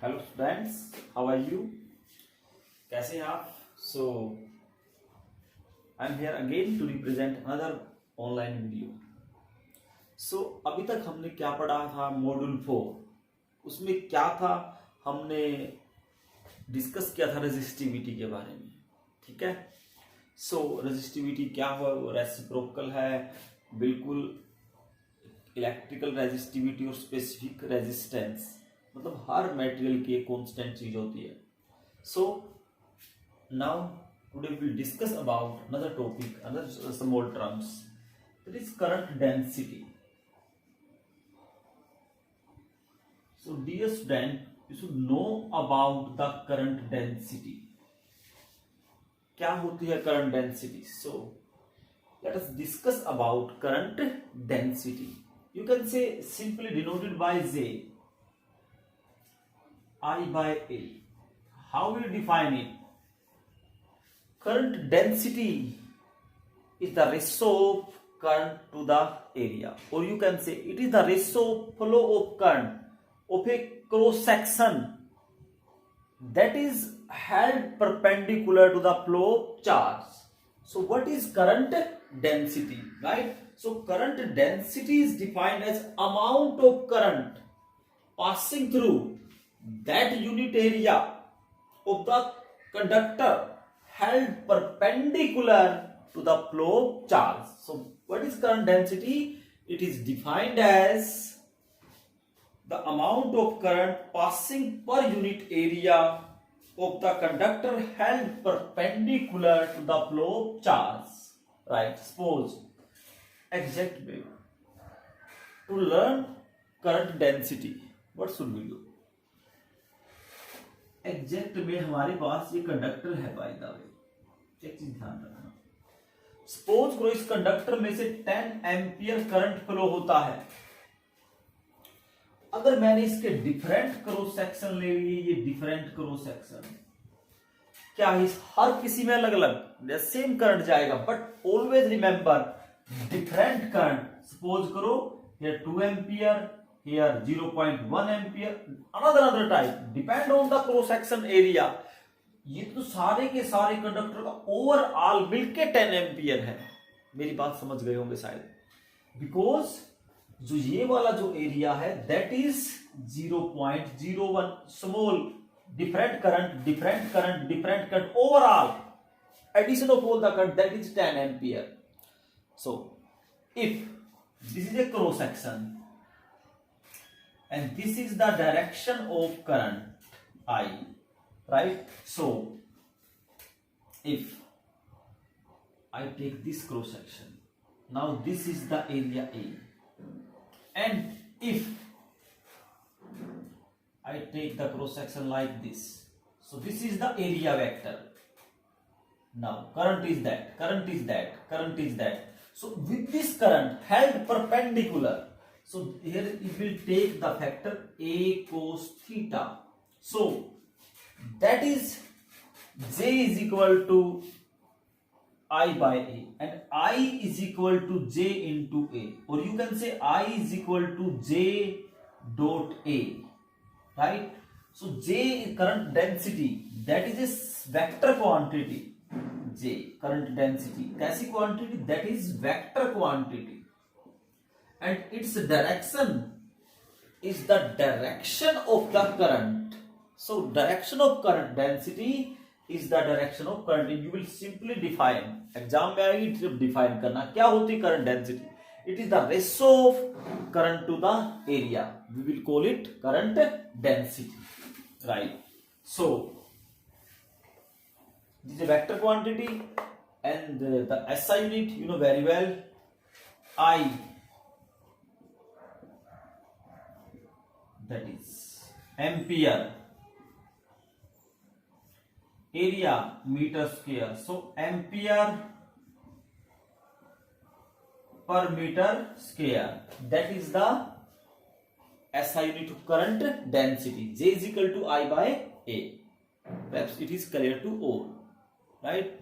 Hello students, how are you? कैसे हैं आप? So I am here again to represent another online video. सो अभी तक हमने क्या पढ़ा था? मॉड्यूल 4। उसमें क्या था? हमने डिस्कस किया था रेजिस्टिविटी के बारे में। ठीक है। सो रेजिस्टिविटी क्या है? वो रेसिप्रोकल है, बिल्कुल इलेक्ट्रिकल रेजिस्टिविटी और स्पेसिफिक रेजिस्टेंस, मतलब हर मटेरियल की एक कांस्टेंट चीज होती है। So now today we will discuss about another topic, another small terms, that is current density. So dear student, you should know about the current density. क्या होती है current density? So let us discuss about current density. You can say simply denoted by J, I by A. How will you define it? Current density is the ratio of current to the area, or you can say it is the ratio of flow of current of a cross section that is held perpendicular to the flow of charge. So what is current density, right? So current density is defined as amount of current passing through that unit area of the conductor held perpendicular to the flow of charge. So what is current density? It is defined as the amount of current passing per unit area of the conductor held perpendicular to the flow of charge. Right? Suppose exact way to learn current density, what should we do? Exact में हमारे पास ये conductor है, by the way एक चीज ध्यान रखना। Suppose करो इस कंडक्टर में से 10 एम्पियर करंट फ्लो होता है। अगर मैंने इसके डिफरेंट क्रॉस सेक्शन ले लिए, ये डिफरेंट क्रॉस सेक्शन, क्या इस हर किसी में अलग अलग सेम करंट जाएगा, but always remember different current. Suppose करो ये 2 ampere, here 0.1 ampere, another type, depend on the cross section area. ये तो सारे के सारे कंडक्टर का ओवरऑल मिलके 10 एम्पियर है। मेरी बात समझ गए होंगे शायद, बिकॉज जो ये वाला जो एरिया है that is 0.01 small different current overall addition of all the current that is 10 ampere. So if this is a cross section and this is the direction of current I, right? So if I take this cross section, now this is the area A, and if I take the cross section like this, so this is the area vector. Now current is that. So with this current held perpendicular, so here it will take the factor A cos theta. So that is J is equal to I by A, and I is equal to J into A, or you can say I is equal to J dot A, right? So J is current density, that is a vector quantity. J current density कैसी quantity? That is vector quantity. And its direction is the direction of the current. So direction of current density is the direction of current. You will simply define, exam में आएगी सिर्फ define करना क्या होती current density. It is the ratio of current to the area. We will call it current density, right? So this is a vector quantity, and the SI unit you know very well. I, that is ampere, area meter square. So ampere per meter square, that is the SI unit of current density. J is equal to I by A. Perhaps it is clear to all, right?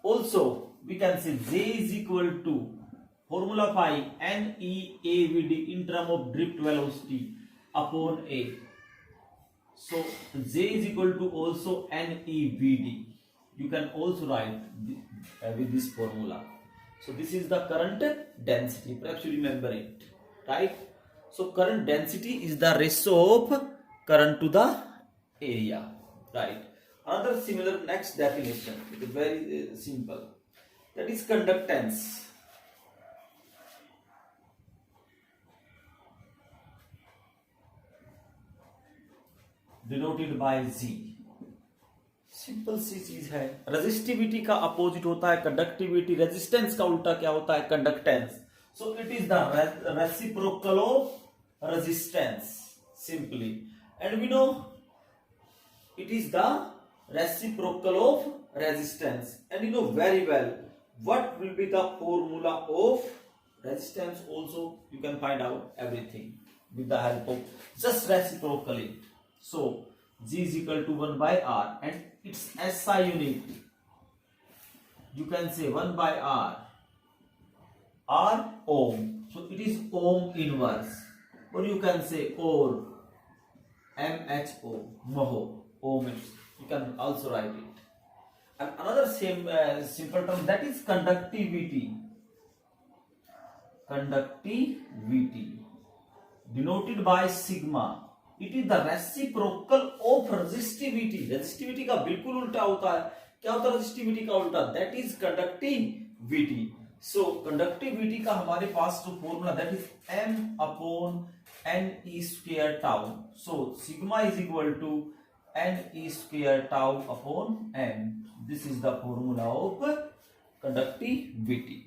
Also we can say J is equal to formula phi NEAVD in term of drift velocity upon A. So J is equal to also NEVD. You can also write with this formula. So this is the current density. Perhaps you remember it, right? So current density is the ratio of current to the area, right? Another similar next definition, it is very simple. That is conductance. Denoted by Z. Simple सी चीज है. Resistivity का opposite होता है conductivity. Resistance का उल्टा क्या होता है? Conductance. So it is the reciprocal of resistance simply. And we know it is the reciprocal of resistance, and you know very well what will be the formula of resistance. Also you can find out everything with the help of just reciprocally. So G is equal to 1 by R, and its SI unit you can say 1 by R ohm. So it is ohm inverse, or you can say or MHO, mho. Ohm, you can also write it. And another same simple term, that is conductivity. Conductivity denoted by sigma. It is the reciprocal of resistivity. Resistivity का बिल्कुल उल्टा होता है. क्या होता है resistivity का उल्टा? That is conductivity. So conductivity का हमारे पास जो formula, that is m upon n e square tau. So sigma is equal to n e square tau upon m. This is the formula of conductivity,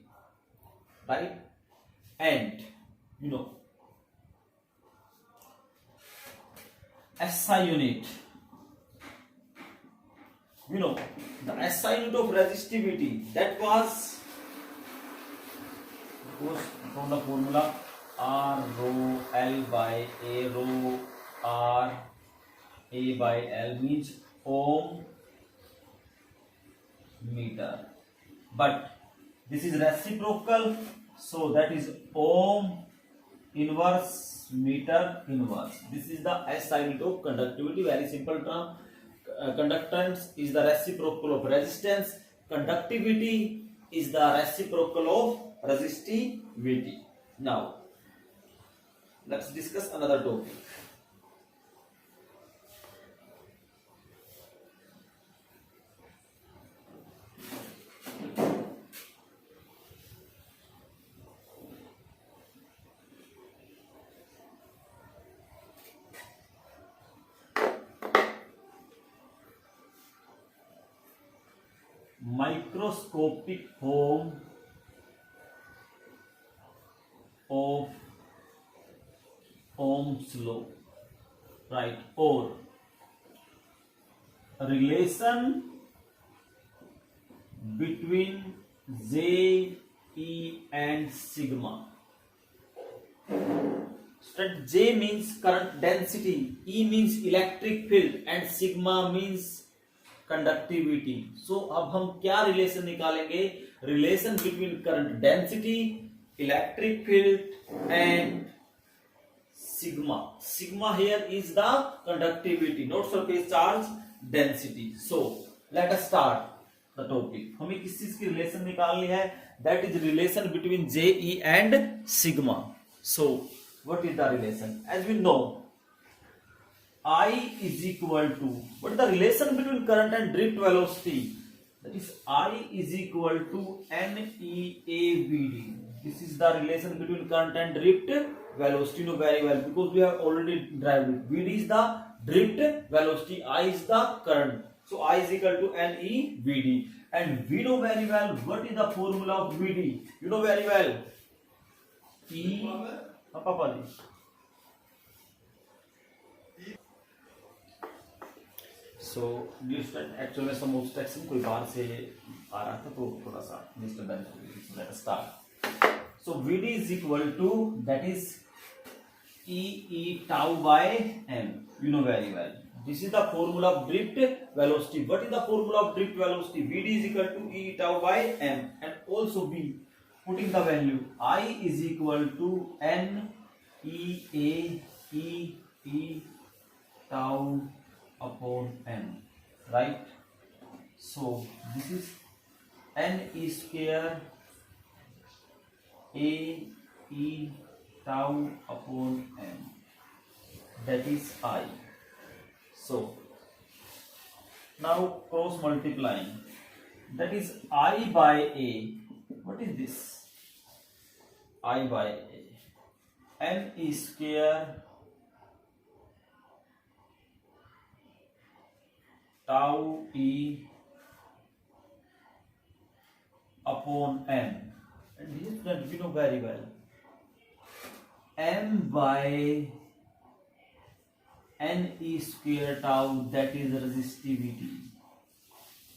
right? And you know SI unit, you know the SI unit of resistivity, that was from the formula R rho L by A. Rho R A by L means ohm meter, but this is reciprocal, so that is ohm inverse meter inverse. This is the SI unit of conductivity. Very simple term. Conductance is the reciprocal of resistance. Conductivity is the reciprocal of resistivity. Now let's discuss another topic. Microscopic form of Ohm's law, right? Or relation between J, E and sigma. Student, J means current density, E means electric field, and sigma means conductivity. So अब हम क्या relation निकालेंगे? Relation between current density, electric field and sigma. Sigma here is the conductivity, not surface charge density. So let us start the topic. हमें किस चीज की relation निकालनी है? That is relation between J, E and sigma. So what is the relation? As we know I is equal to, what is the relation between current and drift velocity? That is I is equal to NEAVD. This is the relation between current and drift velocity. You know very well because we have already derived it. VD is the drift velocity, I is the current. So I is equal to NEVD. And we know very well what is the formula of VD. You know very well. E. Papa ji. So actual में सम obstruction कोई बाहर से आ रहा था तो थोड़ा सा disturbance हो गई. Let us start. So VD is equal to, that is E tau by m. You know very well. This is the formula of drift velocity. What is the formula of drift velocity? VD is equal to E tau by m, and also B, putting the value I is equal to N E A E T tau upon n, right? So this is n e square a e tau upon n, that is I. So now cross multiplying, that is I by a. What is this? I by a, n e square tau e upon n, and this is that we know very well. M by n e square tau, that is resistivity.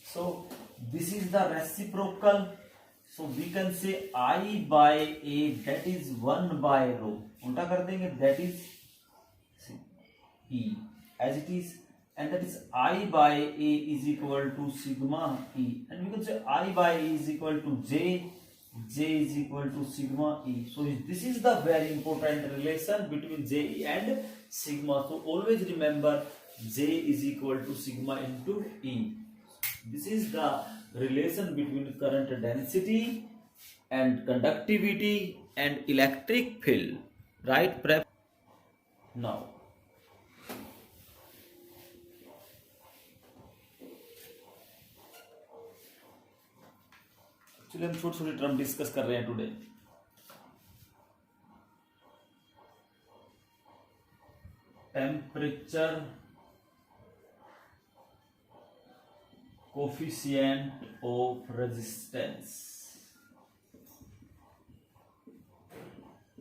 So this is the reciprocal. So we can say I by a, that is 1 by rho. उल्टा कर देंगे, that is E as it is, and that is I by a is equal to sigma E, and we can say I by E is equal to J is equal to sigma E. So this is the very important relation between J and sigma. So always remember J is equal to sigma into E. This is the relation between current density and conductivity and electric field, right? Now चलिए हम छोटी छोटी term discuss कर रहे हैं today. Temperature coefficient of resistance,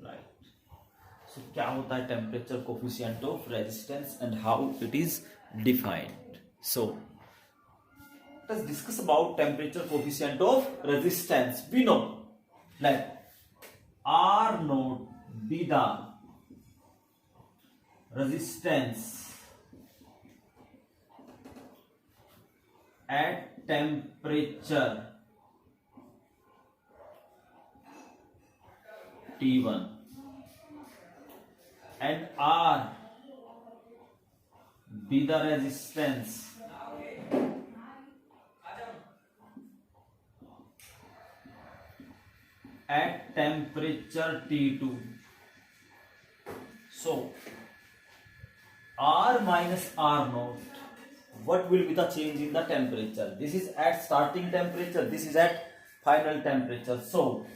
right. So क्या होता है temperature coefficient of resistance and how it is defined? So let us discuss about temperature coefficient of resistance. We know let R naught be the resistance at temperature T1 and R be the resistance at temperature T2. So R minus R naught, what will be the change in the temperature? This is at starting temperature, this is at final temperature. So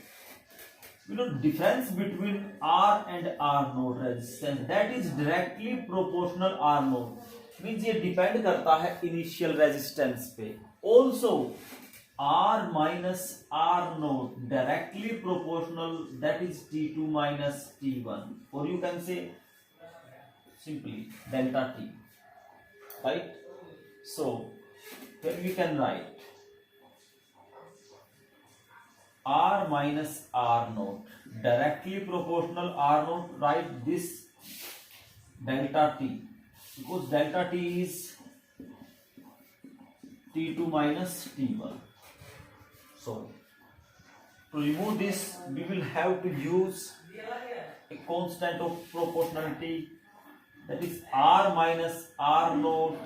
you know difference between R and R naught resistance, that is directly proportional R naught, means ये depend करता है initial resistance पे. Also R minus R naught directly proportional, that is T2 minus T1, or you can say simply delta T, right? So here we can write R minus R naught directly proportional R naught, write this delta T, because delta T is T2 minus T1. So to remove this, we will have to use a constant of proportionality, that is R minus R naught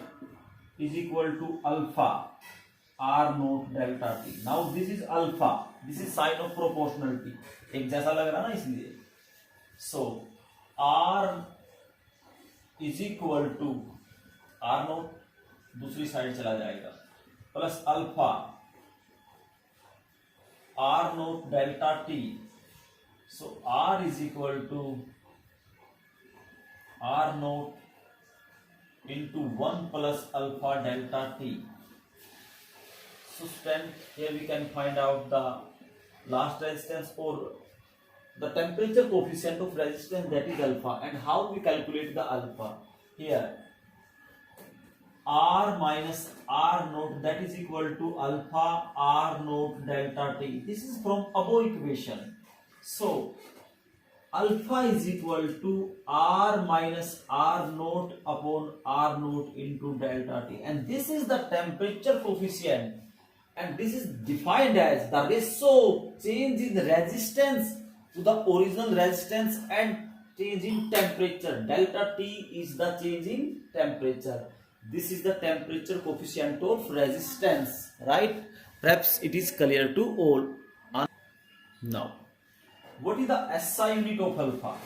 is equal to alpha R naught delta T. Now this is alpha, this is sign of proportionality, एक जैसा लग रहा ना इसलिए. So R is equal to R naught दूसरी side चला जाएगा plus alpha R naught delta T. So R is equal to R naught into 1 plus alpha delta T. So strength, here we can find out the last resistance or the temperature coefficient of resistance, that is alpha. And how we calculate the alpha? Here R minus R naught, that is equal to alpha R naught delta T. This is from above equation. So alpha is equal to R minus R naught upon R naught into delta T, and this is the temperature coefficient, and this is defined as the ratio change in resistance to the original resistance and change in temperature. Delta T is the change in temperature. This is the temperature coefficient of resistance, right? Perhaps it is clear to all. Now, what is the SI unit of alpha?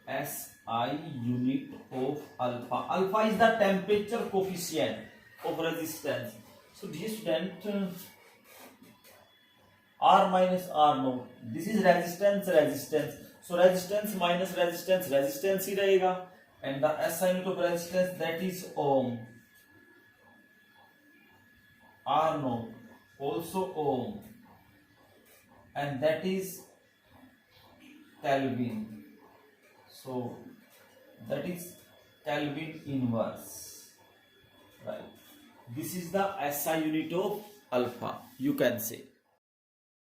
SI unit of alpha. Alpha is the temperature coefficient of resistance. So, dear student, R minus R no. This is resistance, resistance. So, resistance minus resistance, resistance ही रहेगा. And the SI unit of resistance, that is ohm. R no, also ohm. And that is Kelvin. So that is Kelvin inverse, right? This is the SI unit of alpha, you can say.